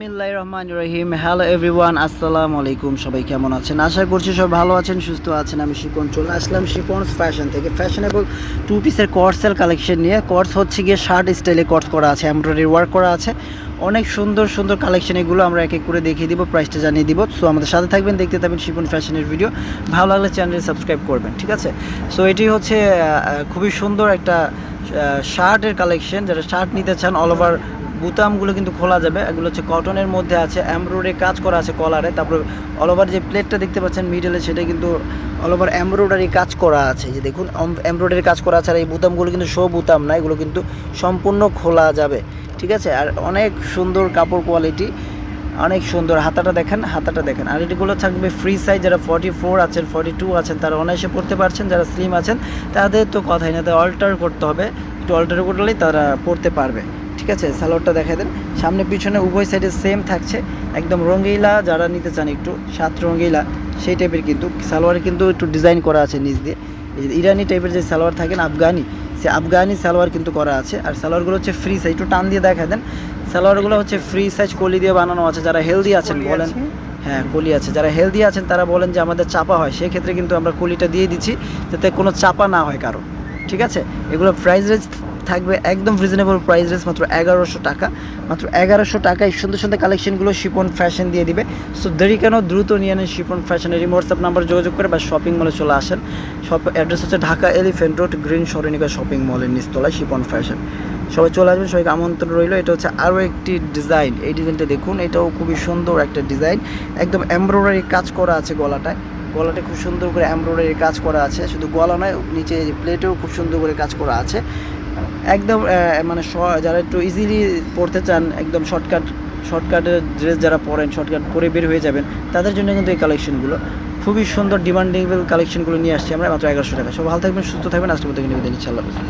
বিসমিল্লাহির রহমানির রহিম। Hello everyone, আসসালামু আলাইকুম। সবাই কেমন আছেন? আশা করছি সব ভালো আছেন, সুস্থ আছেন। আমি শিপন চলে আসলাম শিপনস ফ্যাশন থেকে ফ্যাশনেবল টু পিসের কর্সের কালেকশন নিয়ে। কর্স হচ্ছে গিয়ে শার্ট স্টাইলে কর্স করা আছে, এমব্রয়ডারি ওয়ার্ক করা আছে, অনেক সুন্দর সুন্দর কালেকশন। এগুলো আমরা এক এক করে দেখিয়ে দিব, প্রাইসটা জানিয়ে দিব। সো আমাদের সাথে থাকবেন, দেখতে থাকবেন শিপন ফ্যাশনের ভিডিও। ভালো লাগলে চ্যানেলে সাবস্ক্রাইব করবেন, ঠিক আছে? সো এটি হচ্ছে খুবই সুন্দর একটা শার্টের কালেকশন। যারা শার্ট নিতে চান, অল ওভার বুতামগুলো কিন্তু খোলা যাবে। এগুলো হচ্ছে কটনের মধ্যে আছে, এমব্রয়ডারি কাজ করা আছে কলারে। তারপরে অল ওভার যে প্লেটটা দেখতে পাচ্ছেন মিডলে, সেটা কিন্তু অল ওভার এমব্রয়ডারি কাজ করা আছে। যে দেখুন, এমব্রয়ডারি কাজ করা আছে। আর এই বুতামগুলো কিন্তু শো বুতাম না, এগুলো কিন্তু সম্পূর্ণ খোলা যাবে, ঠিক আছে? আর অনেক সুন্দর কাপড় কোয়ালিটি, অনেক সুন্দর। হাতাটা দেখেন, হাতাটা দেখেন। আর এটিগুলো থাকবে ফ্রি সাইজ। যারা 44 আছেন, 42 আছেন, তারা অনায়াসে পড়তে পারছেন। যারা স্লিম আছেন তাদের তো কথাই না, তাদের অল্টার করতে হবে, একটু অল্টার করলেই তারা পড়তে পারবে, ঠিক আছে? সালোয়ারটা দেখাই দেন। সামনে পিছনে উভয় সাইডে সেম থাকছে, একদম রঙিলা। যারা নিতে চান একটু সাত রঙিলা সেই টাইপের, কিন্তু সালোয়ারে কিন্তু একটু ডিজাইন করা আছে নিচ দিয়ে। ইরানি টাইপের যে সালোয়ার থাকে না, আফগানি, সে আফগানি সালোয়ার কিন্তু করা আছে। আর সালোয়ারগুলো হচ্ছে ফ্রি সাইজ, একটু টান দিয়ে দেখা দেন। সালোয়ারগুলো হচ্ছে ফ্রি সাইজ, কলি দিয়ে বানানো আছে। যারা হেলদি আছেন বলেন, হ্যাঁ কলি আছে, যারা হেলদি আছেন তারা বলেন যে আমাদের চাপা হয়, সেক্ষেত্রে কিন্তু আমরা কলিটা দিয়ে দিচ্ছি, যাতে কোনো চাপা না হয় কারো, ঠিক আছে? এগুলো প্রাইস রেঞ্জ থাকবে একদম রিজনেবল প্রাইস রেঞ্জ, মাত্র 1100 টাকা। মাত্র 1100 টাকায় সুন্দর সুন্দর কালেকশনগুলো শিপন ফ্যাশন দিয়ে দিবে। সো দেরি কেন, দ্রুত নিয়ে নেন শিপন ফ্যাশনের হোয়াটসঅ্যাপ নাম্বার যোগাযোগ করে বা শপিং মলে চলে আসেন। শপ অ্যাড্রেস হচ্ছে ঢাকা এলিফ্যান্ট রোড, গ্রিন সরণিকা শপিং মলের নিচতলায় শিপন ফ্যাশন। সবাই চলে আসবেন, সবাইকে আমন্ত্রণ রইল। এটা হচ্ছে আরও একটি ডিজাইন, এই ডিজাইনটা দেখুন, এটাও খুবই সুন্দর একটা ডিজাইন। একদম এমব্রয়ডারি কাজ করা আছে গলাটায়, গলাটা খুব সুন্দর করে এমব্রয়ডারি কাজ করা আছে। শুধু গলা নয়, নিচে প্লেটেও খুব সুন্দর করে কাজ করা আছে। একদম মানে যারা একটু ইজিলি পড়তে চান, একদম শর্টকাটের ড্রেস যারা পরেন, শর্টকাট পরে বের হয়ে যাবেন, তাদের জন্য কিন্তু এই কালেকশনগুলো খুবই সুন্দর ডিমান্ডেবল কালেকশনগুলো নিয়ে আসছি আমরা মাত্র 1100 টাকা। সব ভালো থাকবেন, সুস্থ থাকবেন। আজকের মতো বিদায় নিচ্ছি, আল্লাহ হাফেজ।